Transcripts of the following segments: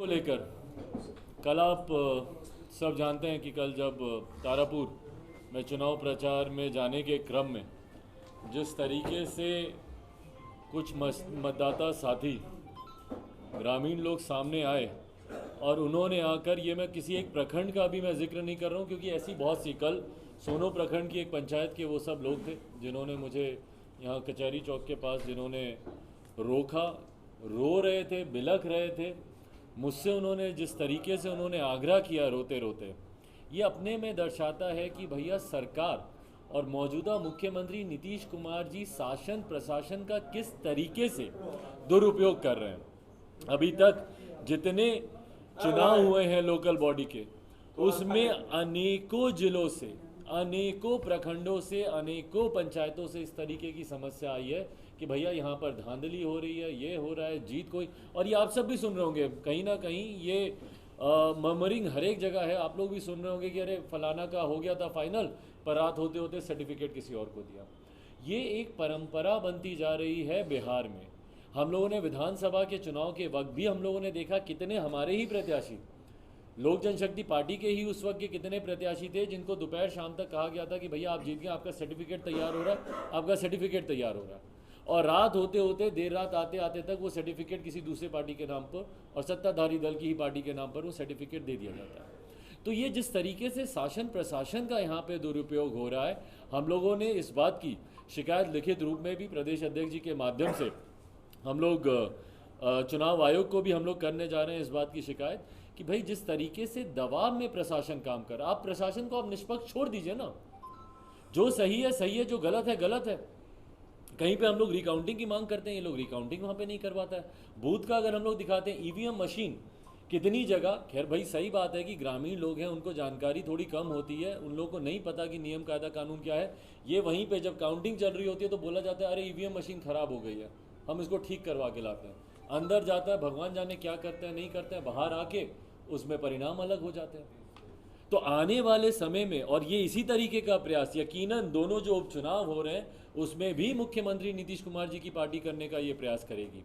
को लेकर कल आप सब जानते हैं कि कल जब तारापुर में चुनाव प्रचार में जाने के क्रम में जिस तरीके से कुछ मतदाता साथी ग्रामीण लोग सामने आए और उन्होंने आकर, ये मैं किसी एक प्रखंड का भी मैं जिक्र नहीं कर रहा हूँ क्योंकि ऐसी बहुत सी, कल सोनो प्रखंड की एक पंचायत के वो सब लोग थे जिन्होंने मुझे यहाँ कचहरी चौक के पास जिन्होंने रोका, रो रहे थे, बिलख रहे थे मुझसे, उन्होंने जिस तरीके से उन्होंने आग्रह किया रोते रोते, ये अपने में दर्शाता है कि भैया सरकार और मौजूदा मुख्यमंत्री नीतीश कुमार जी शासन प्रशासन का किस तरीके से दुरुपयोग कर रहे हैं। अभी तक जितने चुनाव हुए हैं लोकल बॉडी के, उसमें अनेकों जिलों से, अनेकों प्रखंडों से, अनेकों पंचायतों से इस तरीके की समस्या आई है कि भैया यहाँ पर धांधली हो रही है, ये हो रहा है, जीत कोई, और ये आप सब भी सुन रहे होंगे कहीं ना कहीं, ये मर्मरिंग हर एक जगह है। आप लोग भी सुन रहे होंगे कि अरे फलाना का हो गया था फाइनल, पर रात होते होते सर्टिफिकेट किसी और को दिया। ये एक परंपरा बनती जा रही है बिहार में। हम लोगों ने विधानसभा के चुनाव के वक्त भी हम लोगों ने देखा कितने हमारे ही प्रत्याशी, लोक जनशक्ति पार्टी के ही उस वक्त के कितने प्रत्याशी थे जिनको दोपहर शाम तक कहा गया था कि भैया आप जीत गए, आपका सर्टिफिकेट तैयार हो रहा है, आपका सर्टिफिकेट तैयार हो रहा है, और रात होते होते, देर रात आते आते तक वो सर्टिफिकेट किसी दूसरे पार्टी के नाम पर और सत्ताधारी दल की ही पार्टी के नाम पर वो सर्टिफिकेट दे दिया जाता है। तो ये जिस तरीके से शासन प्रशासन का यहाँ पे दुरुपयोग हो रहा है, हम लोगों ने इस बात की शिकायत लिखित रूप में भी प्रदेश अध्यक्ष जी के माध्यम से हम लोग चुनाव आयोग को भी हम लोग करने जा रहे हैं इस बात की शिकायत कि भाई जिस तरीके से दबाव में प्रशासन काम कर, आप प्रशासन को आप निष्पक्ष छोड़ दीजिए ना, जो सही है, जो गलत है गलत है। कहीं पे हम लोग रिकाउंटिंग की मांग करते हैं, ये लोग रिकाउंटिंग वहाँ पे नहीं करवाता है। बूथ का अगर हम लोग दिखाते हैं, ईवीएम मशीन कितनी जगह, खैर भाई सही बात है कि ग्रामीण लोग हैं, उनको जानकारी थोड़ी कम होती है, उन लोगों को नहीं पता कि नियम कायदा कानून क्या है। ये वहीं पे जब काउंटिंग चल रही होती है तो बोला जाता है अरे ईवीएम मशीन ख़राब हो गई है, हम इसको ठीक करवा के लाते हैं। अंदर जाता है, भगवान जाने क्या करते हैं नहीं करते हैं, बाहर आके उसमें परिणाम अलग हो जाते हैं। तो आने वाले समय में, और ये इसी तरीके का प्रयास यकीनन दोनों जो उपचुनाव हो रहे हैं उसमें भी मुख्यमंत्री नीतीश कुमार जी की पार्टी करने का ये प्रयास करेगी।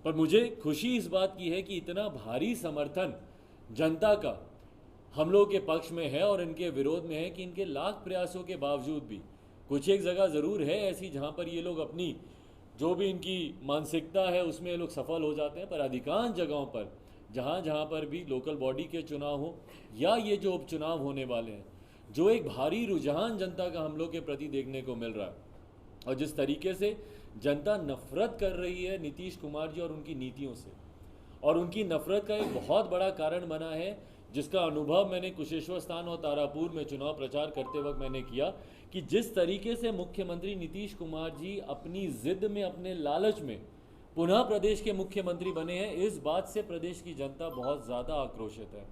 पर मुझे खुशी इस बात की है कि इतना भारी समर्थन जनता का हम लोग के पक्ष में है और इनके विरोध में है कि इनके लाख प्रयासों के बावजूद भी कुछ एक जगह ज़रूर है ऐसी जहाँ पर ये लोग अपनी जो भी इनकी मानसिकता है उसमें ये लोग सफल हो जाते हैं। पर अधिकांश जगहों पर जहाँ जहाँ पर भी लोकल बॉडी के चुनाव हो या ये जो उपचुनाव होने वाले हैं, जो एक भारी रुझान जनता का हम लोग के प्रति देखने को मिल रहा है और जिस तरीके से जनता नफरत कर रही है नीतीश कुमार जी और उनकी नीतियों से, और उनकी नफरत का एक बहुत बड़ा कारण बना है जिसका अनुभव मैंने कुशेश्वर स्थान और तारापुर में चुनाव प्रचार करते वक्त मैंने किया कि जिस तरीके से मुख्यमंत्री नीतीश कुमार जी अपनी जिद में, अपने लालच में पुनः प्रदेश के मुख्यमंत्री बने हैं, इस बात से प्रदेश की जनता बहुत ज़्यादा आक्रोशित है।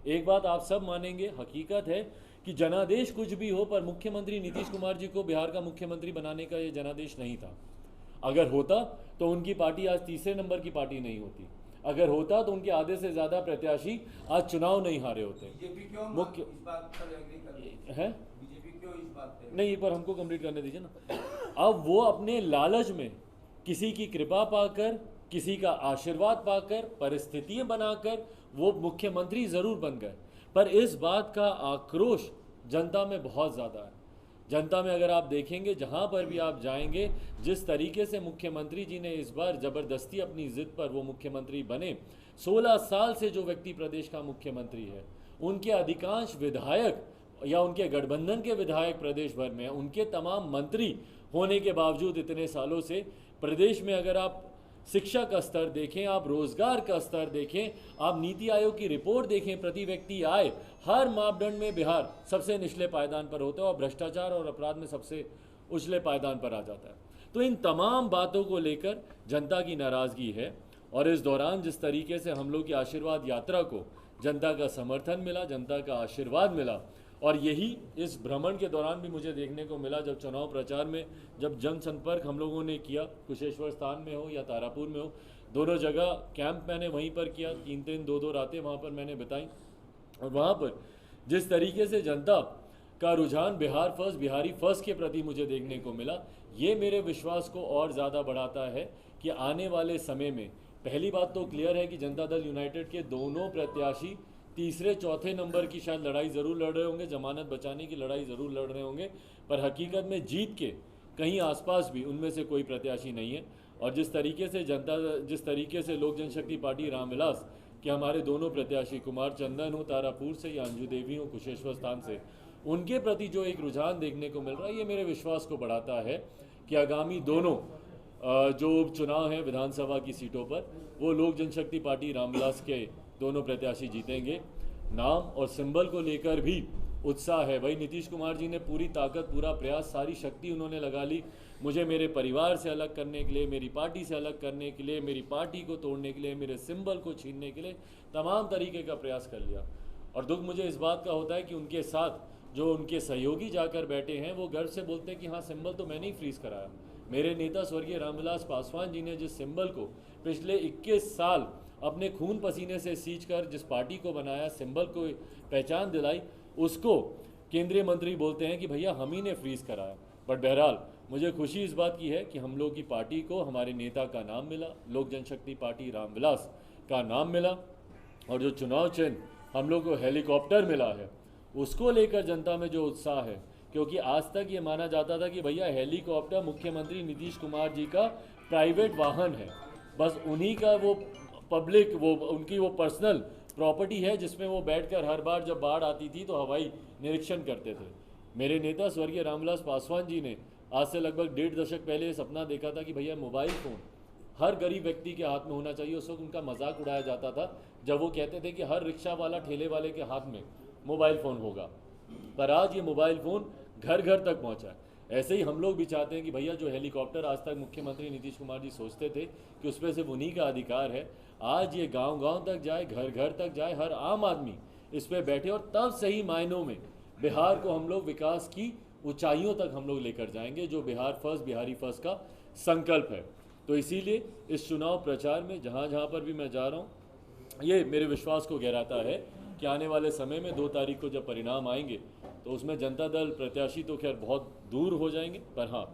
एक बात आप सब मानेंगे, हकीकत है कि जनादेश कुछ भी हो पर मुख्यमंत्री नीतीश कुमार जी को बिहार का मुख्यमंत्री बनाने का ये जनादेश नहीं था। अगर होता तो उनकी पार्टी आज तीसरे नंबर की पार्टी नहीं होती, अगर होता तो उनके आधे से ज़्यादा प्रत्याशी आज चुनाव नहीं हारे होते। मुख्य है नहीं, पर हमको कंप्लीट करने दीजिए ना। अब वो अपने लालच में किसी की कृपा पाकर, किसी का आशीर्वाद पाकर, परिस्थितियां बनाकर वो मुख्यमंत्री ज़रूर बन गए, पर इस बात का आक्रोश जनता में बहुत ज़्यादा है। जनता में अगर आप देखेंगे जहाँ पर भी आप जाएंगे, जिस तरीके से मुख्यमंत्री जी ने इस बार ज़बरदस्ती अपनी ज़िद पर वो मुख्यमंत्री बने, 16 साल से जो व्यक्ति प्रदेश का मुख्यमंत्री है, उनके अधिकांश विधायक या उनके गठबंधन के विधायक प्रदेश भर में, उनके तमाम मंत्री होने के बावजूद इतने सालों से प्रदेश में अगर आप शिक्षा का स्तर देखें, आप रोजगार का स्तर देखें, आप नीति आयोग की रिपोर्ट देखें, प्रति व्यक्ति आय, हर मापदंड में बिहार सबसे निचले पायदान पर होता है और भ्रष्टाचार और अपराध में सबसे उछले पायदान पर आ जाता है। तो इन तमाम बातों को लेकर जनता की नाराज़गी है और इस दौरान जिस तरीके से हम लोग की आशीर्वाद यात्रा को जनता का समर्थन मिला, जनता का आशीर्वाद मिला, और यही इस भ्रमण के दौरान भी मुझे देखने को मिला जब चुनाव प्रचार में जब जनसंपर्क हम लोगों ने किया, कुशेश्वर स्थान में हो या तारापुर में हो, दोनों जगह कैंप मैंने वहीं पर किया, 3-3 2-2 रातें वहाँ पर मैंने बिताई, और वहाँ पर जिस तरीके से जनता का रुझान बिहार फर्स्ट, बिहारी फर्स्ट के प्रति मुझे देखने को मिला, ये मेरे विश्वास को और ज़्यादा बढ़ाता है कि आने वाले समय में पहली बात तो क्लियर है कि जनता दल यूनाइटेड के दोनों प्रत्याशी तीसरे चौथे नंबर की शायद लड़ाई ज़रूर लड़ रहे होंगे, जमानत बचाने की लड़ाई ज़रूर लड़ रहे होंगे, पर हकीकत में जीत के कहीं आसपास भी उनमें से कोई प्रत्याशी नहीं है। और जिस तरीके से लोक जनशक्ति पार्टी रामविलास कि हमारे दोनों प्रत्याशी कुमार चंदन हो तारापुर से या अंजू देवी हो कुशेश्वर स्थान से, उनके प्रति जो एक रुझान देखने को मिल रहा है, ये मेरे विश्वास को बढ़ाता है कि आगामी दोनों जो चुनाव हैं विधानसभा की सीटों पर, वो लोक जनशक्ति पार्टी रामविलास के दोनों प्रत्याशी जीतेंगे। नाम और सिंबल को लेकर भी उत्साह है। भाई नीतीश कुमार जी ने पूरी ताकत, पूरा प्रयास, सारी शक्ति उन्होंने लगा ली मुझे मेरे परिवार से अलग करने के लिए, मेरी पार्टी से अलग करने के लिए, मेरी पार्टी को तोड़ने के लिए, मेरे सिंबल को छीनने के लिए तमाम तरीके का प्रयास कर लिया। और दुख मुझे इस बात का होता है कि उनके साथ जो उनके सहयोगी जाकर बैठे हैं वो गर्व से बोलते हैं कि हाँ, सिंबल तो मैंने ही फ्रीज कराया। मेरे नेता स्वर्गीय रामविलास पासवान जी ने जिस सिंबल को पिछले 21 साल अपने खून पसीने से सींच कर जिस पार्टी को बनाया, सिंबल को पहचान दिलाई, उसको केंद्रीय मंत्री बोलते हैं कि भैया हम ही ने फ्रीज कराया। बट बहरहाल मुझे खुशी इस बात की है कि हम लोग की पार्टी को हमारे नेता का नाम मिला, लोक जनशक्ति पार्टी रामविलास का नाम मिला, और जो चुनाव चिन्ह हम लोग को हेलीकॉप्टर मिला है, उसको लेकर जनता में जो उत्साह है, क्योंकि आज तक ये माना जाता था कि भैया हेलीकॉप्टर मुख्यमंत्री नीतीश कुमार जी का प्राइवेट वाहन है, बस उन्हीं का वो पब्लिक, वो उनकी वो पर्सनल प्रॉपर्टी है जिसमें वो बैठकर हर बार जब बाढ़ आती थी तो हवाई निरीक्षण करते थे। मेरे नेता स्वर्गीय रामविलास पासवान जी ने आज से लगभग 1.5 दशक पहले ये सपना देखा था कि भैया मोबाइल फ़ोन हर गरीब व्यक्ति के हाथ में होना चाहिए। उस वक्त उनका मजाक उड़ाया जाता था जब वो कहते थे कि हर रिक्शा वाला, ठेले वाले के हाथ में मोबाइल फ़ोन होगा, पर आज ये मोबाइल फ़ोन घर घर तक पहुंचा है। ऐसे ही हम लोग भी चाहते हैं कि भैया जो हेलीकॉप्टर आज तक मुख्यमंत्री नीतीश कुमार जी सोचते थे कि उस पर सिर्फ उन्हीं का अधिकार है, आज ये गांव-गांव तक जाए, घर घर तक जाए, हर आम आदमी इस पर बैठे, और तब सही मायनों में बिहार को हम लोग विकास की ऊंचाइयों तक हम लोग लेकर जाएंगे, जो बिहार फर्स्ट, बिहारी फर्स्ट का संकल्प है। तो इसीलिए इस चुनाव प्रचार में जहाँ जहाँ पर भी मैं जा रहा हूँ, ये मेरे विश्वास को गहराता है कि आने वाले समय में 2 तारीख को जब परिणाम आएंगे तो उसमें जनता दल प्रत्याशी तो खैर बहुत दूर हो जाएंगे, पर हाँ,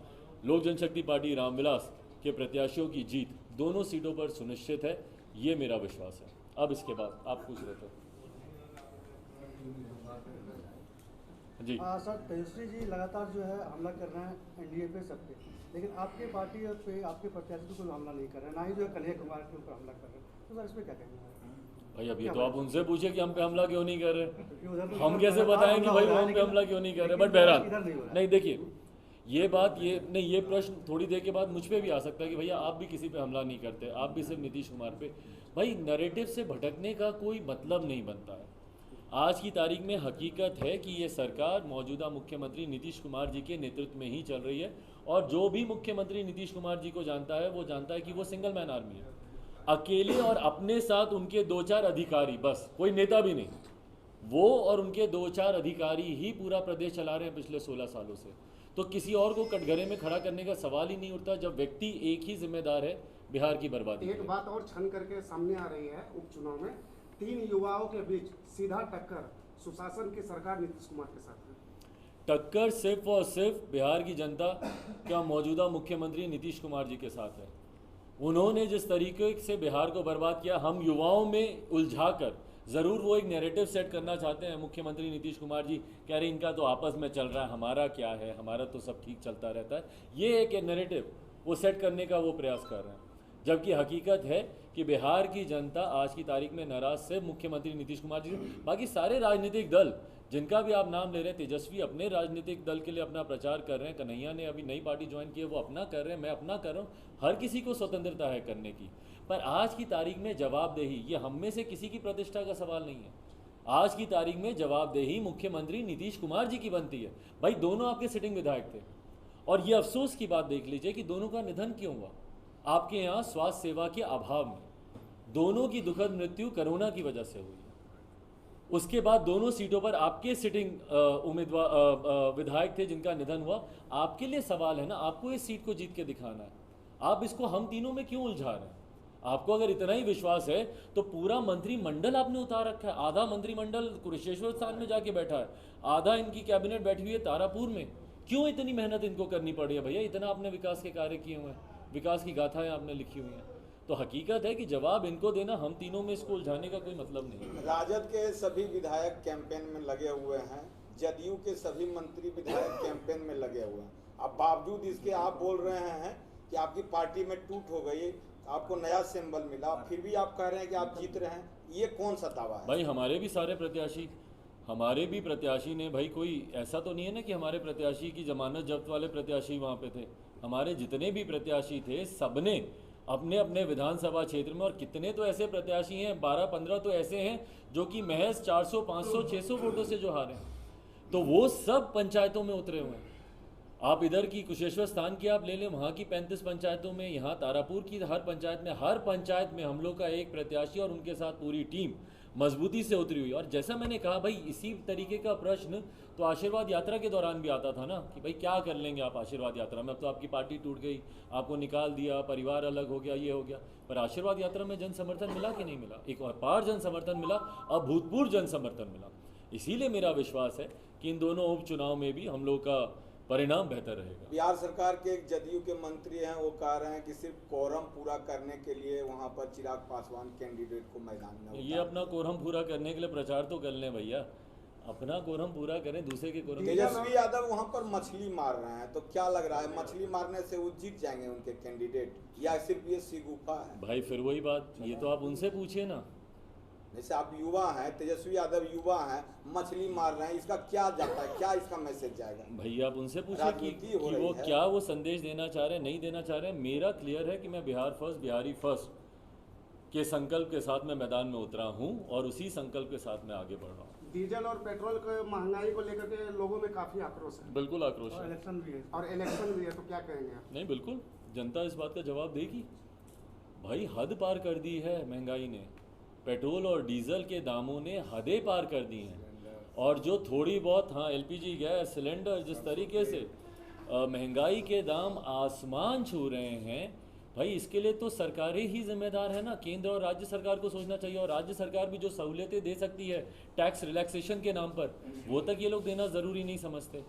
लोक जनशक्ति पार्टी रामविलास के प्रत्याशियों की जीत दोनों सीटों पर सुनिश्चित है, ये मेरा विश्वास है। अब इसके बाद आप पूछ रहे थे जी। सर, तेजस्वी जी लगातार जो है हमला कर रहे हैं एनडीए पे, सब पे, लेकिन आपके पार्टी पे, आपके प्रत्याशी पे कोई हमला नहीं कर रहे हैं, ना ही जो है कन्हैया कुमार के ऊपर हमला कर रहे हैं। तो सर इस पर क्या कहना है? भाई अब ये तो आप उनसे पूछे कि हम पे हमला क्यों नहीं कर रहे, तो हम कैसे बताएं कि भाई वो हम पे हमला क्यों नहीं कर रहे। बट बहरहाल नहीं, देखिए ये बात, ये प्रश्न थोड़ी देर के बाद मुझ पे भी आ सकता है कि भैया आप भी किसी पे हमला नहीं करते, आप भी सिर्फ नीतीश कुमार पे। भाई नैरेटिव से भटकने का कोई मतलब नहीं बनता है। आज की तारीख में हकीकत है कि ये सरकार मौजूदा मुख्यमंत्री नीतीश कुमार जी के नेतृत्व में ही चल रही है, और जो भी मुख्यमंत्री नीतीश कुमार जी को जानता है वो जानता है कि वो सिंगल मैन आर्मी है, अकेले, और अपने साथ उनके 2-4 अधिकारी, बस कोई नेता भी नहीं, वो और उनके 2-4 अधिकारी ही पूरा प्रदेश चला रहे हैं पिछले 16 सालों से। तो किसी और को कटघरे में खड़ा करने का सवाल ही नहीं उठता जब व्यक्ति एक ही जिम्मेदार है बिहार की बर्बादी। एक बात और छन करके सामने आ रही है, उपचुनाव में 3 युवाओं के बीच सीधा टक्कर सुशासन की सरकार नीतीश कुमार के साथ है। टक्कर सिर्फ और सिर्फ बिहार की जनता का मौजूदा मुख्यमंत्री नीतीश कुमार जी के साथ है। उन्होंने जिस तरीके से बिहार को बर्बाद किया, हम युवाओं में उलझा कर ज़रूर वो एक नैरेटिव सेट करना चाहते हैं। मुख्यमंत्री नीतीश कुमार जी कह रहे इनका तो आपस में चल रहा है, हमारा क्या है, हमारा तो सब ठीक चलता रहता है, ये एक नैरेटिव वो सेट करने का वो प्रयास कर रहे हैं। जबकि हकीकत है कि बिहार की जनता आज की तारीख में नाराज सिर्फ मुख्यमंत्री नीतीश कुमार जी, बाकी सारे राजनीतिक दल जिनका भी आप नाम ले रहे हैं, तेजस्वी अपने राजनीतिक दल के लिए अपना प्रचार कर रहे हैं, कन्हैया ने अभी नई पार्टी ज्वाइन की है, वो अपना कर रहे हैं, मैं अपना कर रहा हूँ, हर किसी को स्वतंत्रता है करने की। पर आज की तारीख में जवाबदेही, ये हम में से किसी की प्रतिष्ठा का सवाल नहीं है। आज की तारीख में जवाबदेही मुख्यमंत्री नीतीश कुमार जी की बनती है। भाई दोनों आपके सिटिंग विधायक थे, और ये अफसोस की बात देख लीजिए कि दोनों का निधन क्यों हुआ। आपके यहाँ स्वास्थ्य सेवा के अभाव में दोनों की दुखद मृत्यु कोरोना की वजह से हुई है। उसके बाद दोनों सीटों पर आपके सिटिंग उम्मीदवार विधायक थे जिनका निधन हुआ। आपके लिए सवाल है ना, आपको इस सीट को जीत के दिखाना है, आप इसको हम तीनों में क्यों उलझा रहे हैं। आपको अगर इतना ही विश्वास है तो पूरा मंत्रिमंडल आपने उतार रखा है। आधा मंत्रिमंडल कुशेश्वर स्थान में जाके बैठा है, आधा इनकी कैबिनेट बैठी हुई है तारापुर में। क्यों इतनी मेहनत इनको करनी पड़ी है भैया? इतना आपने विकास के कार्य किए हुए हैं, विकास की गाथाएं आपने लिखी हुई हैं। तो हकीकत है कि जवाब इनको देना, हम तीनों में इसको उलझाने का कोई मतलब नहीं है। राजद के सभी विधायक कैंपेन में लगे हुए हैं, जदयू के सभी मंत्री विधायक कैंपेन में लगे हुए हैं। अब बावजूद इसके आप बोल रहे हैं कि आपकी पार्टी में टूट हो गई, आपको नया सिंबल मिला, फिर भी आप कह रहे हैं कि आप जीत रहे हैं। ये कौन सा दावा है? भाई हमारे भी प्रत्याशी ने, भाई कोई ऐसा तो नहीं है ना कि हमारे प्रत्याशी की जमानत जब्त वाले प्रत्याशी वहाँ पे थे। हमारे जितने भी प्रत्याशी थे सबने अपने अपने विधानसभा क्षेत्र में, और कितने तो ऐसे प्रत्याशी हैं, 12-15 तो ऐसे हैं जो कि महज 400, 500, 600 वोटों से जो हारे हैं। तो वो सब पंचायतों में उतरे हुए हैं। आप इधर की कुशेश्वर स्थान की आप ले लें, वहाँ की 35 पंचायतों में, यहाँ तारापुर की हर पंचायत में हम लोग का एक प्रत्याशी और उनके साथ पूरी टीम मजबूती से उतरी हुई। और जैसा मैंने कहा भाई, इसी तरीके का प्रश्न तो आशीर्वाद यात्रा के दौरान भी आता था ना, कि भाई क्या कर लेंगे आप आशीर्वाद यात्रा में, अब तो आपकी पार्टी टूट गई, आपको निकाल दिया, परिवार अलग हो गया, ये हो गया। पर आशीर्वाद यात्रा में जन समर्थन मिला कि नहीं मिला? एक और पार जन समर्थन मिला, अभूतपूर्व जन समर्थन मिला। इसीलिए मेरा विश्वास है कि इन दोनों उपचुनाव में भी हम लोग का परिणाम बेहतर रहेगा। बिहार सरकार के एक जदयू के मंत्री हैं, वो कह रहे हैं कि सिर्फ कोरम पूरा करने के लिए वहां पर चिराग पासवान कैंडिडेट को मैदान में ये अपना कोरम पूरा करने के लिए प्रचार तो कर लें भैया, अपना कोरम पूरा करें, दूसरे के कोरम। तेजस्वी यादव वहां पर मछली मार रहे हैं, तो क्या लग रहा है मछली मारने से वो जीत जाएंगे उनके कैंडिडेट, या सिर्फ ये सिगुफा है? भाई फिर वही बात, ये तो आप उनसे पूछिए ना। जैसे आप युवा हैं, तेजस्वी यादव युवा हैं, मछली मार रहे हैं, इसका क्या जाता है, क्या इसका मैसेज जाएगा? भैया आप उनसे पूछिए कि वो क्या वो संदेश देना चाह रहे हैं, नहीं देना चाह रहे हैं। मेरा क्लियर है कि मैं बिहार फर्स्ट, बिहारी फर्स्ट के संकल्प के साथ मैं मैदान में उतरा हूं, और उसी संकल्प के साथ मैं आगे बढ़ रहा हूं। डीजल और पेट्रोल के महंगाई को लेकर के लोगों में काफी आक्रोश है। बिल्कुल आक्रोश और है, इलेक्शन भी है। और इलेक्शन भी है, तो क्या कहेंगे आप? नहीं बिल्कुल जनता इस बात का जवाब देगी। भाई हद पार कर दी है महंगाई ने, पेट्रोल और डीजल के दामों ने हदें पार कर दी हैं। और जो थोड़ी बहुत, हाँ एलपीजी गैस सिलेंडर, जिस तरीके से महंगाई के दाम आसमान छू रहे हैं, भाई इसके लिए तो सरकारें ही जिम्मेदार है ना। केंद्र और राज्य सरकार को सोचना चाहिए, और राज्य सरकार भी जो सहूलियतें दे सकती है टैक्स रिलैक्सेशन के नाम पर, वो तक ये लोग देना ज़रूरी नहीं समझते।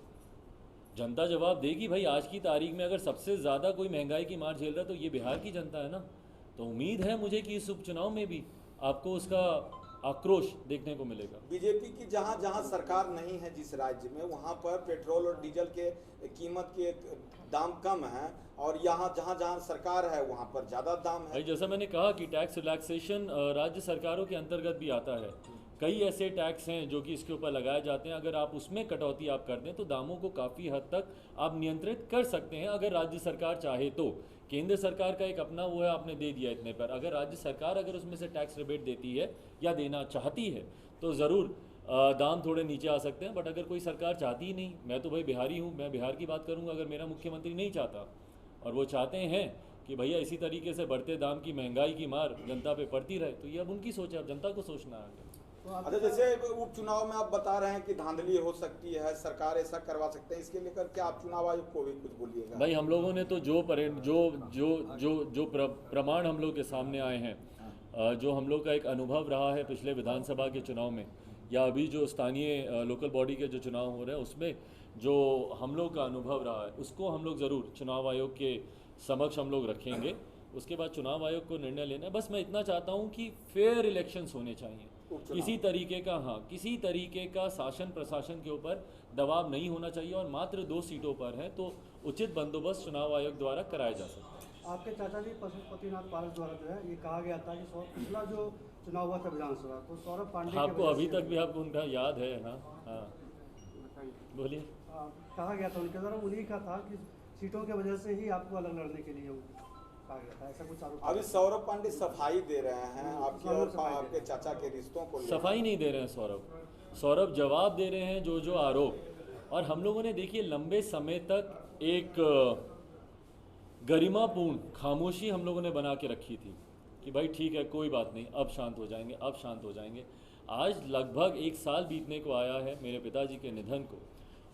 जनता जवाब देगी। भाई आज की तारीख में अगर सबसे ज़्यादा कोई महंगाई की मार झेल रहा है तो ये बिहार की जनता है ना। तो उम्मीद है मुझे कि इस उपचुनाव में भी आपको उसका आक्रोश देखने को मिलेगा। बीजेपी की जहां जहां सरकार नहीं है जिस राज्य में, वहां पर पेट्रोल और डीजल के कीमत के दाम कम है, और यहाँ जहां जहां सरकार है वहां पर ज़्यादा दाम है। भाई जैसा मैंने कहा कि टैक्स रिलैक्सेशन राज्य सरकारों के अंतर्गत भी आता है। कई ऐसे टैक्स हैं जो कि इसके ऊपर लगाए जाते हैं, अगर आप उसमें कटौती आप कर दें तो दामों को काफ़ी हद तक आप नियंत्रित कर सकते हैं, अगर राज्य सरकार चाहे तो। केंद्र सरकार का एक अपना वो है, आपने दे दिया इतने पर, अगर राज्य सरकार अगर उसमें से टैक्स रिबेट देती है या देना चाहती है तो ज़रूर दाम थोड़े नीचे आ सकते हैं। बट अगर कोई सरकार चाहती ही नहीं, मैं तो भाई बिहारी हूँ, मैं बिहार की बात करूँगा, अगर मेरा मुख्यमंत्री नहीं चाहता और वो चाहते हैं कि भैया इसी तरीके से बढ़ते दाम की, महंगाई की मार जनता पे पड़ती रहे, तो ये अब उनकी सोच है, अब जनता को सोचना है। अच्छा, जैसे उपचुनाव में आप बता रहे हैं कि धांधली हो सकती है, सरकार ऐसा करवा सकते हैं, इसके लेकर क्या आप चुनाव आयोग को भी कुछ बोलिएगा? भाई हम लोगों ने तो जो प्रमाण हम लोग के सामने आए हैं, जो हम लोग का एक अनुभव रहा है पिछले विधानसभा के चुनाव में, या अभी जो स्थानीय लोकल बॉडी के जो चुनाव हो रहे हैं उसमें जो हम लोग का अनुभव रहा है, उसको हम लोग ज़रूर चुनाव आयोग के समक्ष हम लोग रखेंगे। उसके बाद चुनाव आयोग को निर्णय लेना है। बस मैं इतना चाहता हूँ कि फेयर इलेक्शंस होने चाहिए, किसी तरीके का शासन प्रशासन के ऊपर दबाव नहीं होना चाहिए, और मात्र 2 सीटों पर है तो उचित बंदोबस्त चुनाव आयोग द्वारा कराया जा सकता है। आपके चाचा जी पशुपतिनाथ पारस द्वारा जो है ये कहा गया था कि पिछला जो चुनाव हुआ था विधानसभा, तो सौरभ पांडे आपको अभी तक भी आपको उनका याद है? हाँ बोलिए। कहा गया था उनके द्वारा, उन्हीं का था कि सीटों की वजह से ही आपको अलग लड़ने के लिए कहा गया था, ऐसा कुछ आरोप। अभी सौरभ पांडे सफाई दे रहे हैं आपके और आपके चाचा के रिश्तों को। सफाई नहीं दे रहे हैं सौरभ जवाब दे रहे हैं जो आरोप। और हम लोगों ने देखिए लंबे समय तक एक गरिमापूर्ण खामोशी हम लोगों ने बना के रखी थी कि भाई ठीक है कोई बात नहीं, अब शांत हो जाएंगे। आज लगभग 1 साल बीतने को आया है मेरे पिताजी के निधन को,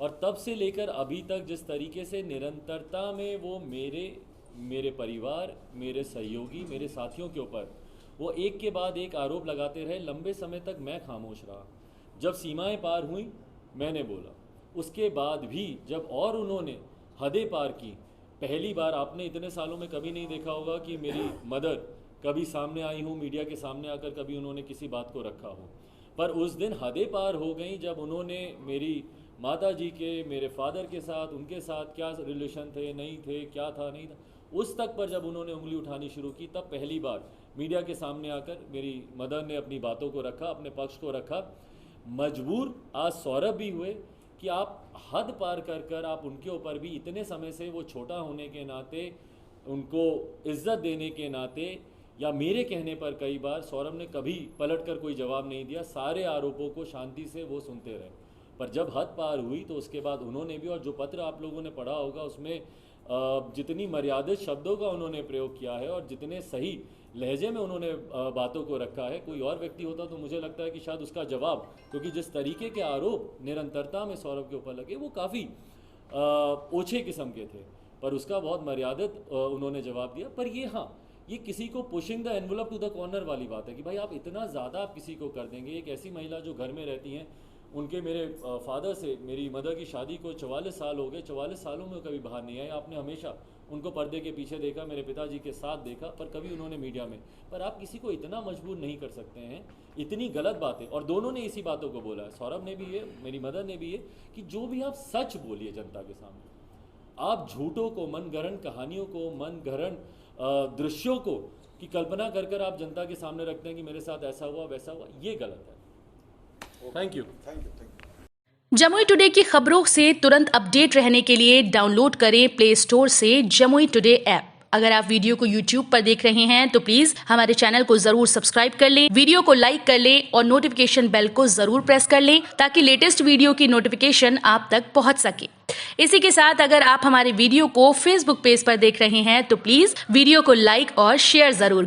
और तब से लेकर अभी तक जिस तरीके से निरंतरता में वो मेरे परिवार, मेरे सहयोगी, मेरे साथियों के ऊपर वो एक के बाद एक आरोप लगाते रहे, लंबे समय तक मैं खामोश रहा। जब सीमाएं पार हुई मैंने बोला, उसके बाद भी जब और उन्होंने हदें पार की, पहली बार आपने इतने सालों में कभी नहीं देखा होगा कि मेरी मदर कभी सामने आई हूँ मीडिया के सामने आकर, कभी उन्होंने किसी बात को रखा हो। पर उस दिन हदें पार हो गई जब उन्होंने मेरी माता जी के, मेरे फादर के साथ, उनके साथ क्या रिलेशन थे, नहीं थे, क्या था, नहीं था, उस तक पर जब उन्होंने उंगली उठानी शुरू की, तब पहली बार मीडिया के सामने आकर मेरी मदर ने अपनी बातों को रखा, अपने पक्ष को रखा। मजबूर आज सौरभ भी हुए कि आप हद पार कर आप उनके ऊपर भी इतने समय से, वो छोटा होने के नाते, उनको इज्जत देने के नाते, या मेरे कहने पर कई बार सौरभ ने कभी पलटकर कोई जवाब नहीं दिया। सारे आरोपों को शांति से वो सुनते रहे। पर जब हद पार हुई तो उसके बाद उन्होंने भी, और जो पत्र आप लोगों ने पढ़ा होगा उसमें जितनी मर्यादित शब्दों का उन्होंने प्रयोग किया है और जितने सही लहजे में उन्होंने बातों को रखा है, कोई और व्यक्ति होता तो मुझे लगता है कि शायद उसका जवाब, क्योंकि जिस तरीके के आरोप निरंतरता में सौरभ के ऊपर लगे वो काफ़ी ओछे किस्म के थे, पर उसका बहुत मर्यादित उन्होंने जवाब दिया। पर ये हाँ, ये किसी को pushing the envelope to the corner वाली बात है कि भाई आप इतना ज़्यादा आप किसी को कर देंगे। एक ऐसी महिला जो घर में रहती हैं, उनके मेरे फादर से मेरी मदर की शादी को 44 साल हो गए, 44 सालों में कभी बाहर नहीं आए। आपने हमेशा उनको पर्दे के पीछे देखा, मेरे पिताजी के साथ देखा, पर कभी उन्होंने मीडिया में। पर आप किसी को इतना मजबूर नहीं कर सकते हैं, इतनी गलत बातें। और दोनों ने इसी बातों को बोला है, सौरभ ने भी ये, मेरी मदर ने भी ये, कि जो भी आप सच बोलिए जनता के सामने, आप झूठों को, मनगढ़ंत कहानियों को, मनगढ़ंत दृश्यों को की कल्पना कर आप जनता के सामने रखते हैं कि मेरे साथ ऐसा हुआ वैसा हुआ, ये गलत है। Thank you. जमुई टुडे की खबरों से तुरंत अपडेट रहने के लिए डाउनलोड करें प्ले स्टोर से जमुई टुडे ऐप। अगर आप वीडियो को YouTube पर देख रहे हैं तो प्लीज हमारे चैनल को जरूर सब्सक्राइब कर लें, वीडियो को लाइक कर लें और नोटिफिकेशन बेल को जरूर प्रेस कर लें ताकि लेटेस्ट वीडियो की नोटिफिकेशन आप तक पहुंच सके। इसी के साथ अगर आप हमारे वीडियो को Facebook पेज पर देख रहे हैं तो प्लीज वीडियो को लाइक और शेयर जरूर